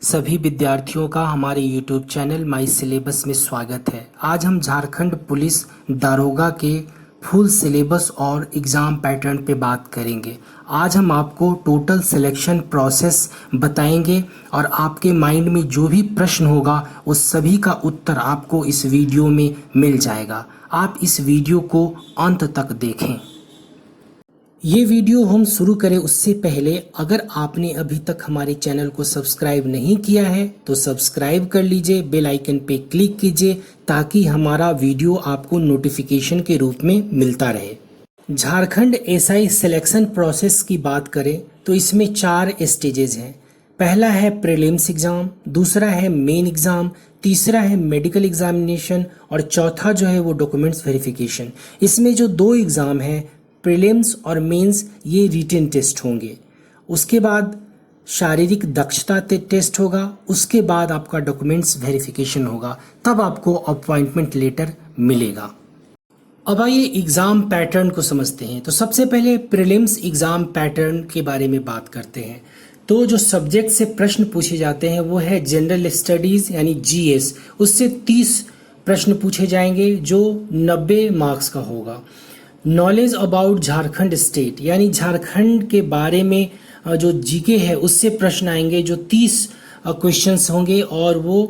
सभी विद्यार्थियों का हमारे YouTube चैनल माई सिलेबस में स्वागत है। आज हम झारखंड पुलिस दारोगा के फुल सिलेबस और एग्ज़ाम पैटर्न पे बात करेंगे। आज हम आपको टोटल सिलेक्शन प्रोसेस बताएंगे और आपके माइंड में जो भी प्रश्न होगा उस सभी का उत्तर आपको इस वीडियो में मिल जाएगा। आप इस वीडियो को अंत तक देखें। ये वीडियो हम शुरू करें उससे पहले अगर आपने अभी तक हमारे चैनल को सब्सक्राइब नहीं किया है तो सब्सक्राइब कर लीजिए, बेल आइकन पे क्लिक कीजिए ताकि हमारा वीडियो आपको नोटिफिकेशन के रूप में मिलता रहे। झारखंड एसआई सिलेक्शन प्रोसेस की बात करें तो इसमें 4 स्टेजेस हैं। पहला है प्रीलिम्स एग्ज़ाम, दूसरा है मेन एग्ज़ाम, तीसरा है मेडिकल एग्जामिनेशन और चौथा जो है वो डॉक्यूमेंट्स वेरिफिकेशन। इसमें जो 2 एग्ज़ाम है प्रीलिम्स और मेंस, ये रिटन टेस्ट होंगे। उसके बाद शारीरिक दक्षता टेस्ट होगा, उसके बाद आपका डॉक्यूमेंट्स वेरिफिकेशन होगा, तब आपको अपॉइंटमेंट लेटर मिलेगा। अब आइए एग्ज़ाम पैटर्न को समझते हैं। तो सबसे पहले प्रीलिम्स एग्ज़ाम पैटर्न के बारे में बात करते हैं। तो जो सब्जेक्ट से प्रश्न पूछे जाते हैं वो है जनरल स्टडीज़ यानी जीएस। उससे 30 प्रश्न पूछे जाएंगे जो 90 मार्क्स का होगा। नॉलेज अबाउट झारखंड स्टेट यानी झारखंड के बारे में जो जीके है उससे प्रश्न आएंगे जो 30 क्वेश्चंस होंगे और वो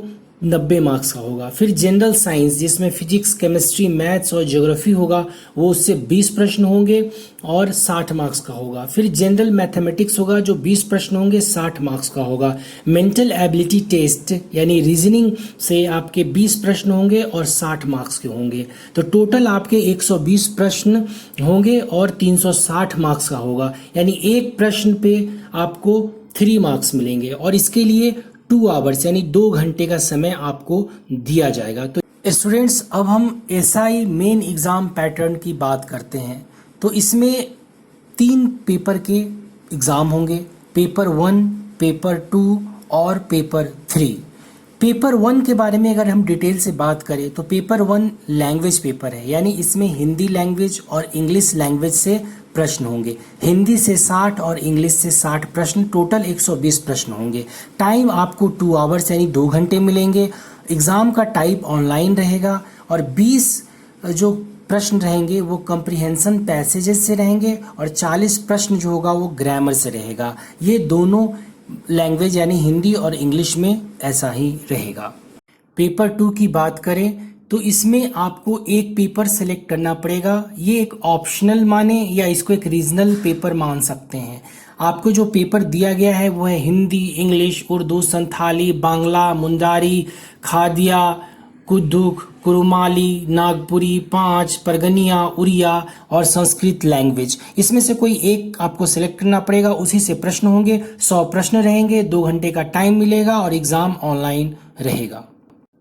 90 मार्क्स का होगा। फिर जनरल साइंस जिसमें फिजिक्स, केमिस्ट्री, मैथ्स और ज्योग्राफी होगा वो उससे 20 प्रश्न होंगे और 60 मार्क्स का होगा। फिर जनरल मैथमेटिक्स होगा जो 20 प्रश्न होंगे, 60 मार्क्स का होगा। मेंटल एबिलिटी टेस्ट यानी रीजनिंग से आपके 20 प्रश्न होंगे और 60 मार्क्स के होंगे। तो टोटल आपके 120 प्रश्न होंगे और 360 मार्क्स का होगा, यानी एक प्रश्न पे आपको 3 मार्क्स मिलेंगे और इसके लिए 2 आवर्स यानी 2 घंटे का समय आपको दिया जाएगा। तो स्टूडेंट्स, अब हम एसआई मेन एग्ज़ाम पैटर्न की बात करते हैं। तो इसमें 3 पेपर के एग्ज़ाम होंगे, पेपर 1, पेपर 2 और पेपर 3। पेपर 1 के बारे में अगर हम डिटेल से बात करें तो पेपर 1 लैंग्वेज पेपर है, यानी इसमें हिंदी लैंग्वेज और इंग्लिश लैंग्वेज से प्रश्न होंगे। हिंदी से 60 और इंग्लिश से 60 प्रश्न, टोटल 120 प्रश्न होंगे। टाइम आपको 2 आवर्स यानी 2 घंटे मिलेंगे। एग्ज़ाम का टाइप ऑनलाइन रहेगा और 20 जो प्रश्न रहेंगे वो कंप्रीहेंशन पैसेजेस से रहेंगे और 40 प्रश्न जो होगा वो ग्रामर से रहेगा। ये दोनों लैंग्वेज यानी हिंदी और इंग्लिश में ऐसा ही रहेगा। पेपर 2 की बात करें तो इसमें आपको एक पेपर सेलेक्ट करना पड़ेगा। ये एक ऑप्शनल माने या इसको एक रीजनल पेपर मान सकते हैं। आपको जो पेपर दिया गया है वो है हिंदी, इंग्लिश, उर्दू, संथाली, बांग्ला, मुंडारी, खादिया, कुद्दुक, कुरुमाली, नागपुरी, 5 परगनिया, उड़िया और संस्कृत लैंग्वेज। इसमें से कोई एक आपको सेलेक्ट करना पड़ेगा, उसी से प्रश्न होंगे। 100 प्रश्न रहेंगे, 2 घंटे का टाइम मिलेगा और एग्ज़ाम ऑनलाइन रहेगा।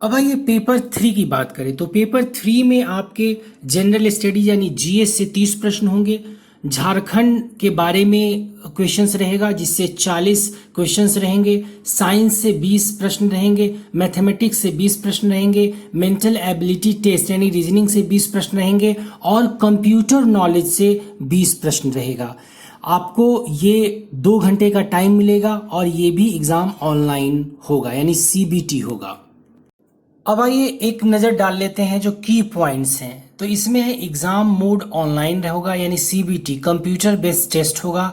अब आइए पेपर 3 की बात करें तो पेपर 3 में आपके जनरल स्टडी यानी जीएस से 30 प्रश्न होंगे। झारखंड के बारे में क्वेश्चंस रहेगा जिससे 40 क्वेश्चंस रहेंगे। साइंस से 20 प्रश्न रहेंगे, मैथमेटिक्स से 20 प्रश्न रहेंगे, मेंटल एबिलिटी टेस्ट यानी रीजनिंग से 20 प्रश्न रहेंगे और कंप्यूटर नॉलेज से 20 प्रश्न रहेगा। आपको ये 2 घंटे का टाइम मिलेगा और ये भी एग्ज़ाम ऑनलाइन होगा यानी सीबीटी होगा। अब आइए एक नज़र डाल लेते हैं जो की पॉइंट्स हैं। तो इसमें है एग्ज़ाम मोड ऑनलाइन होगा यानी सीबीटी, कंप्यूटर बेस्ड टेस्ट होगा।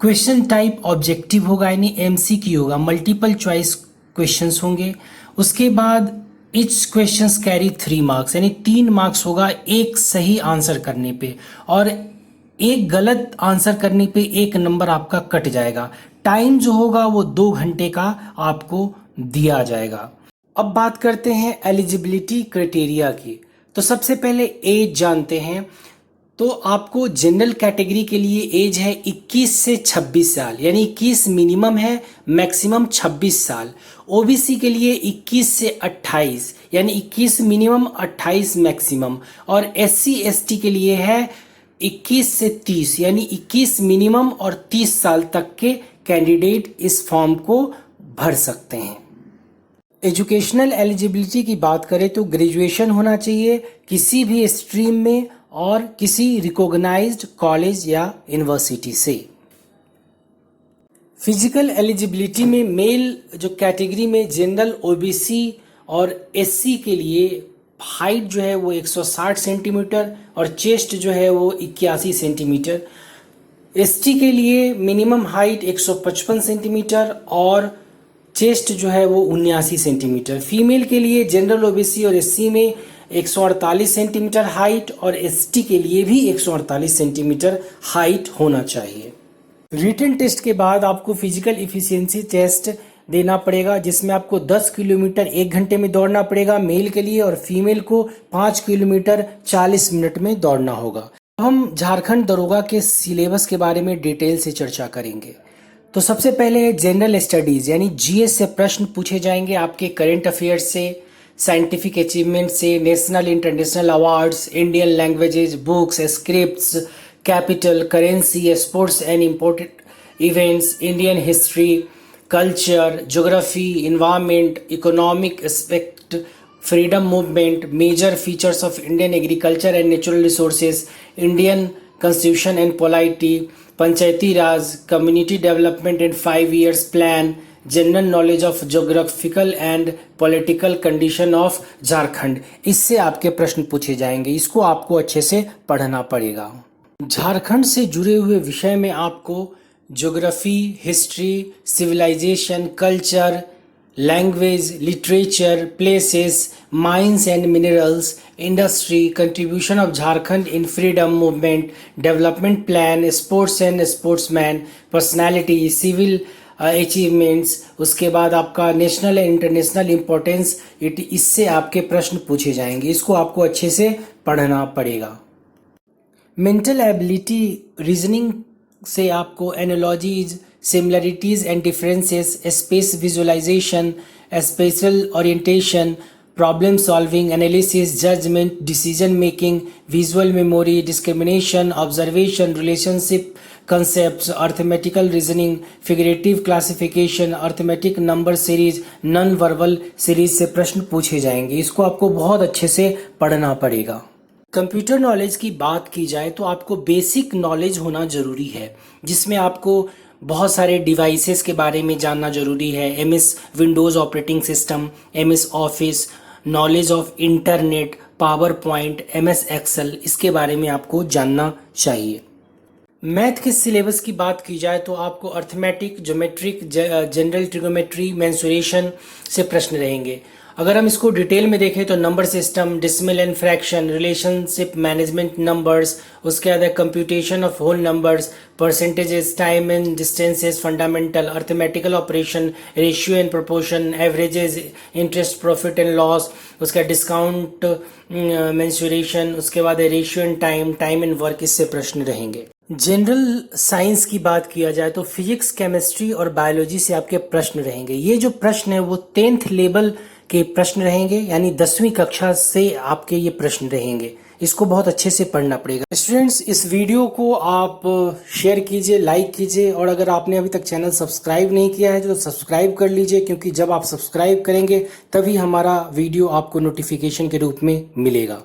क्वेश्चन टाइप ऑब्जेक्टिव होगा यानी एमसीक्यू होगा, मल्टीपल चॉइस क्वेश्चंस होंगे। उसके बाद ईच क्वेश्चंस कैरी 3 मार्क्स यानी 3 मार्क्स होगा एक सही आंसर करने पे और एक गलत आंसर करने पे 1 नंबर आपका कट जाएगा। टाइम जो होगा वो 2 घंटे का आपको दिया जाएगा। अब बात करते हैं एलिजिबिलिटी क्राइटेरिया की। तो सबसे पहले एज जानते हैं। तो आपको जनरल कैटेगरी के लिए एज है 21 से 26 साल यानी 21 मिनिमम है, मैक्सिमम 26 साल। ओबीसी के लिए 21 से 28 यानी 21 मिनिमम 28 मैक्सिमम और एससी एसटी के लिए है 21 से 30 यानी 21 मिनिमम और 30 साल तक के कैंडिडेट इस फॉर्म को भर सकते हैं। एजुकेशनल एलिजिबिलिटी की बात करें तो ग्रेजुएशन होना चाहिए किसी भी स्ट्रीम में और किसी रिकॉग्नाइज्ड कॉलेज या यूनिवर्सिटी से। फिजिकल एलिजिबिलिटी में मेल जो कैटेगरी में जनरल ओबीसी और एससी के लिए हाइट जो है वो 160 सेंटीमीटर और चेस्ट जो है वो 81 सेंटीमीटर। एसटी के लिए मिनिमम हाइट 155 सेंटीमीटर और चेस्ट जो है वो 79 सेंटीमीटर। फीमेल के लिए जनरल ओबीसी और एससी में 148 सेंटीमीटर हाइट और एसटी के लिए भी 148 सेंटीमीटर हाइट होना चाहिए। रिटन टेस्ट के बाद आपको फिजिकल इफिशियंसी टेस्ट देना पड़ेगा, जिसमें आपको 10 किलोमीटर 1 घंटे में दौड़ना पड़ेगा मेल के लिए, और फीमेल को 5 किलोमीटर 40 मिनट में दौड़ना होगा। हम झारखंड दरोगा के सिलेबस के बारे में डिटेल से चर्चा करेंगे। तो सबसे पहले जनरल स्टडीज़ यानी जीएस से प्रश्न पूछे जाएंगे आपके करंट अफेयर्स से, साइंटिफिक अचीवमेंट से, national international awards, Indian languages, books, scripts, capital, currency, sports and important events, Indian history, culture, geography, environment, economic aspect, freedom movement, major features of Indian agriculture and natural resources, Indian constitution and polity, Panchayati Raj, community development and 5 years plan, general knowledge of geographical and political condition of Jharkhand. इससे आपके प्रश्न पूछे जाएंगे, इसको आपको अच्छे से पढ़ना पड़ेगा। झारखंड से जुड़े हुए विषय में आपको geography, history, civilisation, culture, language, literature, places, mines and minerals, industry, contribution of Jharkhand in freedom movement, development plan, sports and sportsman, personality, civil achievements, उसके बाद आपका नेशनल एंड इंटरनेशनल इम्पोर्टेंस, इससे आपके प्रश्न पूछे जाएंगे, इसको आपको अच्छे से पढ़ना पड़ेगा। मेंटल एबिलिटी रीजनिंग से आपको analogies, similarities and differences, space visualisation, spatial orientation, problem solving, analysis, judgement, decision making, visual memory, discrimination, observation, relationship concepts, arithmetical reasoning, figurative classification, arithmetic number series, non verbal series से प्रश्न पूछे जाएंगे, इसको आपको बहुत अच्छे से पढ़ना पड़ेगा। कंप्यूटर नॉलेज की बात की जाए तो आपको बेसिक नॉलेज होना ज़रूरी है, जिसमें आपको बहुत सारे डिवाइसेस के बारे में जानना ज़रूरी है। MS Windows operating system, MS Office, knowledge of internet, PowerPoint, MS Excel, इसके बारे में आपको जानना चाहिए। मैथ के सिलेबस की बात की जाए तो आपको arithmetic, geometric, general trigonometry, mensuration से प्रश्न रहेंगे। अगर हम इसको डिटेल में देखें तो number system, decimal and fraction, relationship management numbers, उसके बाद computation of whole numbers, percentages, time and distances, fundamental, arithmetical operation, ratio and proportion, averages, interest, profit and loss, उसका डिस्काउंट, मेंसुरेशन, उसके बाद ratio and time, time and work, इससे प्रश्न रहेंगे। General science की बात किया जाए तो फिजिक्स, केमिस्ट्री और बायोलॉजी से आपके प्रश्न रहेंगे। ये जो प्रश्न है वो 10th लेवल के प्रश्न रहेंगे, यानी 10वीं कक्षा से आपके ये प्रश्न रहेंगे, इसको बहुत अच्छे से पढ़ना पड़ेगा। स्टूडेंट्स, इस वीडियो को आप शेयर कीजिए, लाइक कीजिए, और अगर आपने अभी तक चैनल सब्सक्राइब नहीं किया है तो सब्सक्राइब कर लीजिए, क्योंकि जब आप सब्सक्राइब करेंगे तभी हमारा वीडियो आपको नोटिफिकेशन के रूप में मिलेगा।